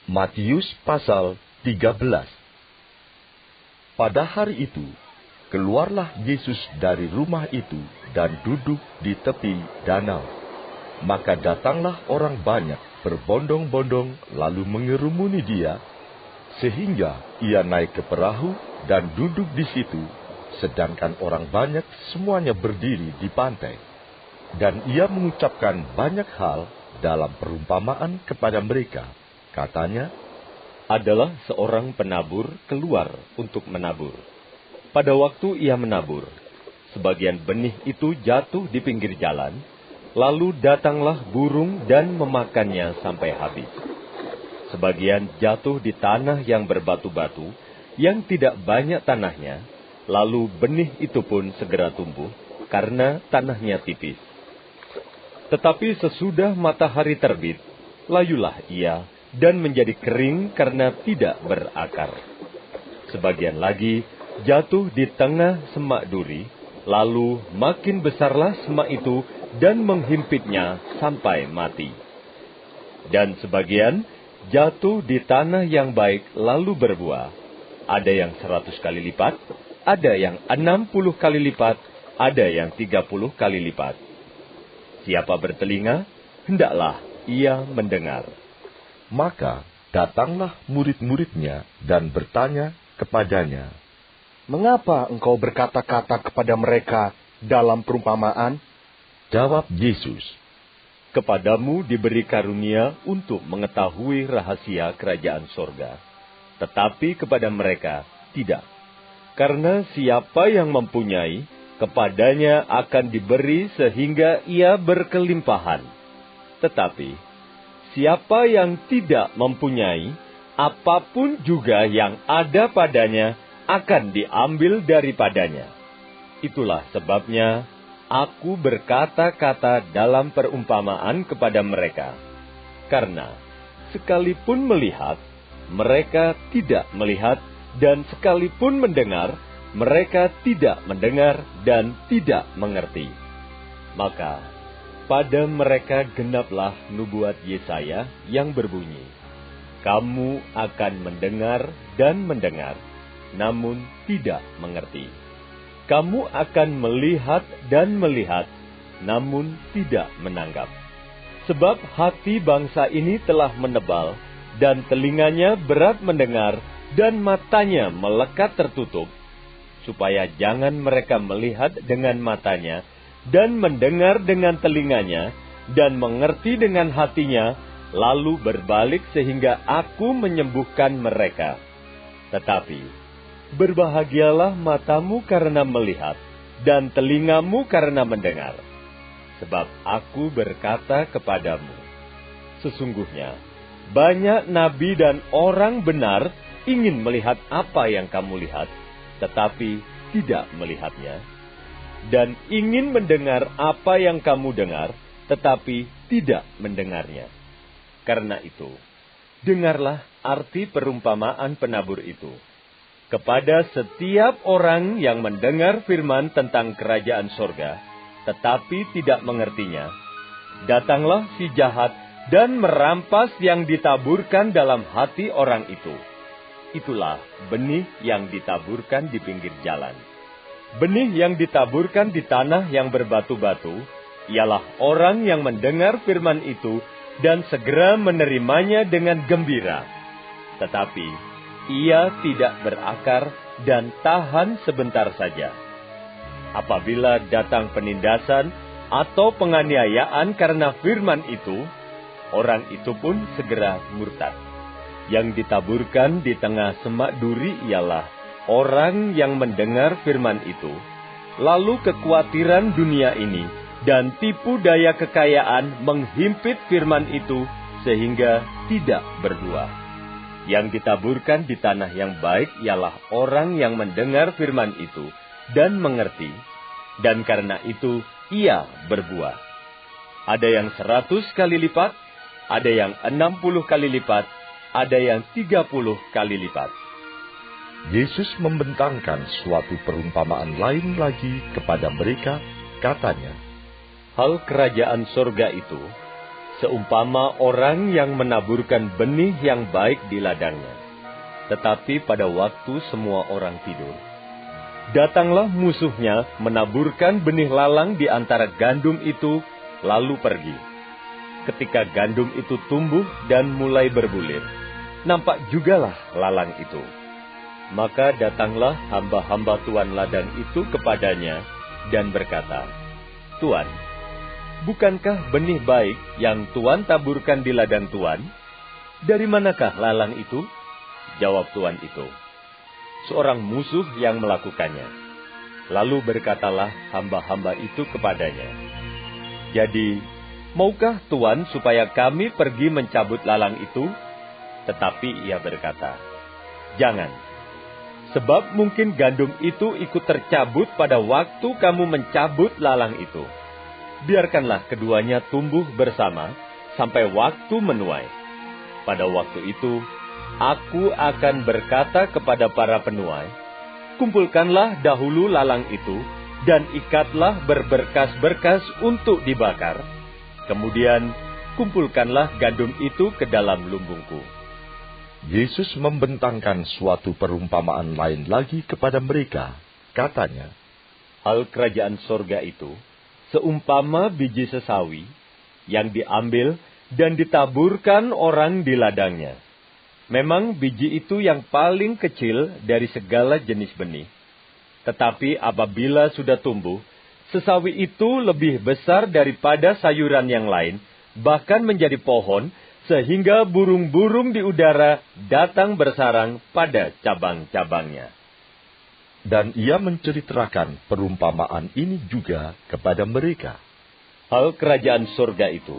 Matius pasal 13. Pada hari itu, keluarlah Yesus dari rumah itu dan duduk di tepi danau. Maka datanglah orang banyak berbondong-bondong lalu mengerumuni dia, sehingga ia naik ke perahu dan duduk di situ, sedangkan orang banyak semuanya berdiri di pantai. Dan ia mengucapkan banyak hal dalam perumpamaan kepada mereka. Katanya, adalah seorang penabur keluar untuk menabur. Pada waktu ia menabur, sebagian benih itu jatuh di pinggir jalan, lalu datanglah burung dan memakannya sampai habis. Sebagian jatuh di tanah yang berbatu-batu, yang tidak banyak tanahnya, lalu benih itu pun segera tumbuh, karena tanahnya tipis. Tetapi sesudah matahari terbit, layulah ia, dan menjadi kering karena tidak berakar. Sebagian lagi jatuh di tengah semak duri, lalu makin besarlah semak itu dan menghimpitnya sampai mati. Dan sebagian jatuh di tanah yang baik lalu berbuah. Ada yang 100 kali lipat, ada yang 60 kali lipat, ada yang 30 kali lipat. Siapa bertelinga, hendaklah ia mendengar. Maka datanglah murid-muridnya dan bertanya kepadanya, "Mengapa engkau berkata-kata kepada mereka dalam perumpamaan?" Jawab Yesus, Kepadamu diberi karunia untuk mengetahui rahasia kerajaan sorga, tetapi kepada mereka tidak. Karena siapa yang mempunyai, kepadanya akan diberi sehingga ia berkelimpahan. Tetapi siapa yang tidak mempunyai, apapun juga yang ada padanya akan diambil daripadanya. Itulah sebabnya aku berkata-kata dalam perumpamaan kepada mereka. Karena sekalipun melihat, mereka tidak melihat, dan sekalipun mendengar, mereka tidak mendengar dan tidak mengerti. Maka pada mereka genaplah nubuat Yesaya yang berbunyi, kamu akan mendengar dan mendengar, namun tidak mengerti. Kamu akan melihat dan melihat, namun tidak menanggap. Sebab hati bangsa ini telah menebal, dan telinganya berat mendengar, dan matanya melekat tertutup, supaya jangan mereka melihat dengan matanya, dan mendengar dengan telinganya, dan mengerti dengan hatinya, lalu berbalik sehingga aku menyembuhkan mereka. Tetapi berbahagialah matamu karena melihat, dan telingamu karena mendengar. Sebab aku berkata kepadamu, sesungguhnya banyak nabi dan orang benar ingin melihat apa yang kamu lihat, tetapi tidak melihatnya, dan ingin mendengar apa yang kamu dengar, tetapi tidak mendengarnya. Karena itu, dengarlah arti perumpamaan penabur itu. Kepada setiap orang yang mendengar firman tentang kerajaan sorga, tetapi tidak mengertinya, datanglah si jahat dan merampas yang ditaburkan dalam hati orang itu. Itulah benih yang ditaburkan di pinggir jalan. Benih yang ditaburkan di tanah yang berbatu-batu, ialah orang yang mendengar firman itu dan segera menerimanya dengan gembira. Tetapi ia tidak berakar dan tahan sebentar saja. Apabila datang penindasan atau penganiayaan karena firman itu, orang itu pun segera murtad. Yang ditaburkan di tengah semak duri ialah orang yang mendengar firman itu, lalu kekhawatiran dunia ini dan tipu daya kekayaan menghimpit firman itu sehingga tidak berbuah. Yang ditaburkan di tanah yang baik ialah orang yang mendengar firman itu dan mengerti, dan karena itu ia berbuah. Ada yang 100 kali lipat, ada yang 60 kali lipat, ada yang 30 kali lipat. Yesus membentangkan suatu perumpamaan lain lagi kepada mereka, katanya, Hal kerajaan sorga itu seumpama orang yang menaburkan benih yang baik di ladangnya. Tetapi pada waktu semua orang tidur, datanglah musuhnya menaburkan benih lalang di antara gandum itu, lalu pergi. Ketika gandum itu tumbuh dan mulai berbulir, nampak jugalah lalang itu. Maka datanglah hamba-hamba tuan ladang itu kepadanya dan berkata, "Tuan, bukankah benih baik yang tuan taburkan di ladang tuan? Dari manakah lalang itu?" Jawab tuan itu, "Seorang musuh yang melakukannya." Lalu berkatalah hamba-hamba itu kepadanya, "Jadi, maukah tuan supaya kami pergi mencabut lalang itu?" Tetapi ia berkata, "Jangan, sebab mungkin gandum itu ikut tercabut pada waktu kamu mencabut lalang itu. Biarkanlah keduanya tumbuh bersama sampai waktu menuai. Pada waktu itu, aku akan berkata kepada para penuai, kumpulkanlah dahulu lalang itu, dan ikatlah berberkas-berkas untuk dibakar. Kemudian, kumpulkanlah gandum itu ke dalam lumbungku." Yesus membentangkan suatu perumpamaan lain lagi kepada mereka. Katanya, "Hal kerajaan sorga itu, seumpama biji sesawi, yang diambil dan ditaburkan orang di ladangnya. Memang biji itu yang paling kecil dari segala jenis benih. Tetapi apabila sudah tumbuh, sesawi itu lebih besar daripada sayuran yang lain, bahkan menjadi pohon, sehingga burung-burung di udara datang bersarang pada cabang-cabangnya." dan ia menceritakan perumpamaan ini juga kepada mereka. Hal kerajaan surga itu,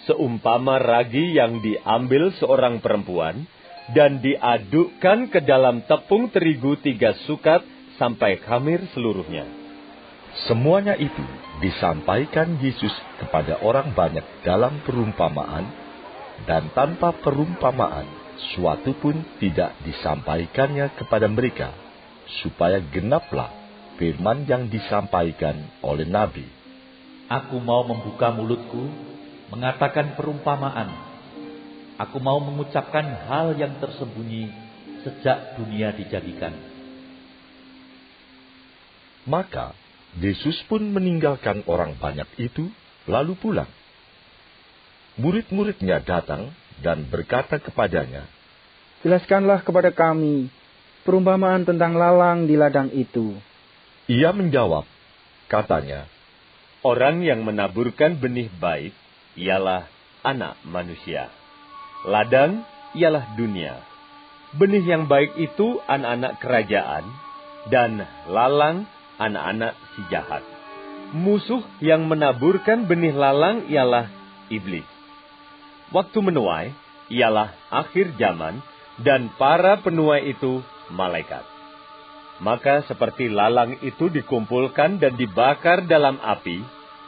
seumpama ragi yang diambil seorang perempuan, dan diadukkan ke dalam tepung terigu 3 sukat sampai khamir seluruhnya. Semuanya itu disampaikan Yesus kepada orang banyak dalam perumpamaan, dan tanpa perumpamaan, suatu pun tidak disampaikannya kepada mereka, supaya genaplah firman yang disampaikan oleh Nabi. "Aku mau membuka mulutku, mengatakan perumpamaan. Aku mau mengucapkan hal yang tersembunyi sejak dunia dijadikan." Maka Yesus pun meninggalkan orang banyak itu, lalu pulang. Murid-muridnya datang dan berkata kepadanya, "Jelaskanlah kepada kami perumpamaan tentang lalang di ladang itu." Ia menjawab, katanya, Orang yang menaburkan benih baik ialah anak manusia. Ladang ialah dunia. Benih yang baik itu anak-anak kerajaan, dan lalang anak-anak si jahat. Musuh yang menaburkan benih lalang ialah iblis. Waktu menuai ialah akhir zaman, dan para penuai itu malaikat. Maka seperti lalang itu dikumpulkan dan dibakar dalam api,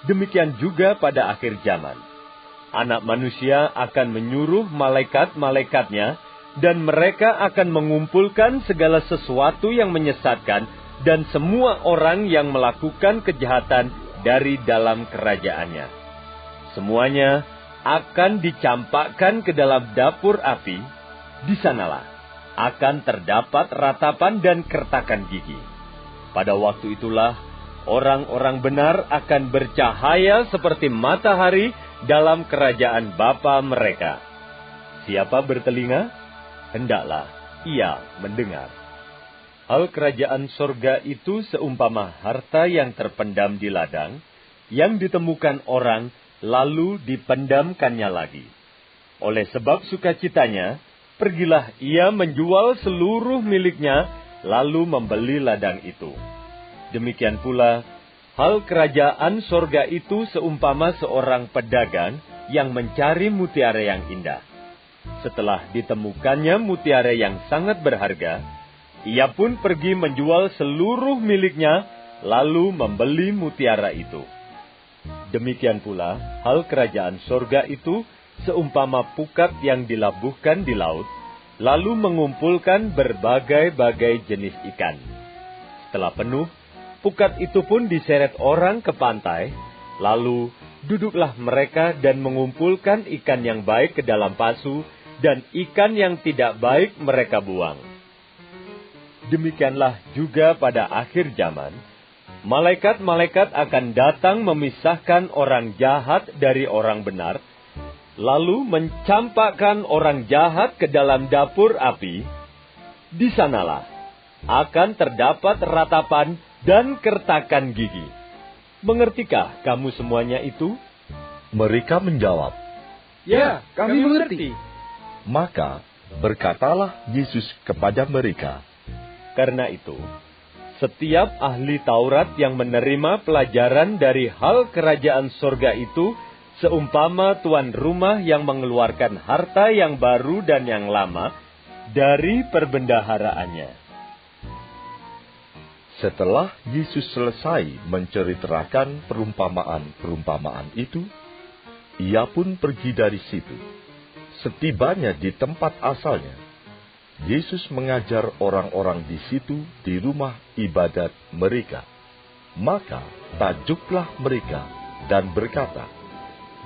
demikian juga pada akhir zaman. Anak manusia akan menyuruh malaikat-malaikatnya, dan mereka akan mengumpulkan segala sesuatu yang menyesatkan dan semua orang yang melakukan kejahatan dari dalam kerajaannya. Semuanya akan dicampakkan ke dalam dapur api. Di sanalah akan terdapat ratapan dan kertakan gigi. Pada waktu itulah orang-orang benar akan bercahaya seperti matahari dalam kerajaan Bapa mereka. Siapa bertelinga, hendaklah ia mendengar. Hal kerajaan sorga itu seumpama harta yang terpendam di ladang, yang ditemukan orang, lalu dipendamkannya lagi. Oleh sebab sukacitanya, pergilah ia menjual seluruh miliknya, lalu membeli ladang itu. Demikian pula, hal kerajaan sorga itu seumpama seorang pedagang yang mencari mutiara yang indah. Setelah ditemukannya mutiara yang sangat berharga, ia pun pergi menjual seluruh miliknya, lalu membeli mutiara itu. Demikian pula, hal kerajaan sorga itu seumpama pukat yang dilabuhkan di laut, lalu mengumpulkan berbagai-bagai jenis ikan. Setelah penuh, pukat itu pun diseret orang ke pantai, lalu duduklah mereka dan mengumpulkan ikan yang baik ke dalam pasu, dan ikan yang tidak baik mereka buang. Demikianlah juga pada akhir zaman, malaikat-malaikat akan datang memisahkan orang jahat dari orang benar, lalu mencampakkan orang jahat ke dalam dapur api. Di sanalah akan terdapat ratapan dan kertakan gigi. Mengertikah kamu semuanya itu? Mereka menjawab, Ya, kami mengerti. maka berkatalah Yesus kepada mereka, Karena itu, setiap ahli Taurat yang menerima pelajaran dari hal kerajaan sorga itu, seumpama tuan rumah yang mengeluarkan harta yang baru dan yang lama dari perbendaharaannya. Setelah Yesus selesai menceritakan perumpamaan-perumpamaan itu, ia pun pergi dari situ. Setibanya di tempat asalnya, Yesus mengajar orang-orang di situ di rumah ibadat mereka. Maka tajuklah mereka dan berkata,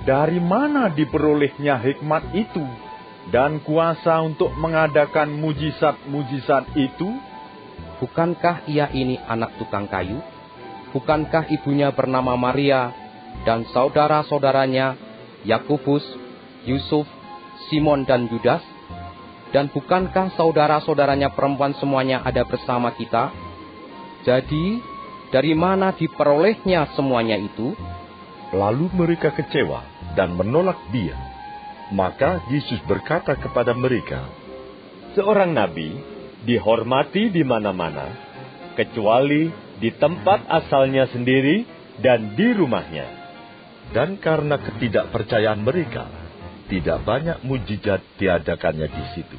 Dari mana diperolehnya hikmat itu dan kuasa untuk mengadakan mujizat-mujizat itu? Bukankah ia ini anak tukang kayu? Bukankah ibunya bernama Maria dan saudara-saudaranya Yakobus, Yusuf, Simon dan Yudas? Dan bukankah saudara-saudaranya perempuan semuanya ada bersama kita? Jadi, dari mana diperolehnya semuanya itu? Lalu mereka kecewa dan menolak dia. Maka Yesus berkata kepada mereka, Seorang nabi dihormati di mana-mana, kecuali di tempat asalnya sendiri dan di rumahnya. dan karena ketidakpercayaan mereka, tidak banyak mujizat diadakannya di situ.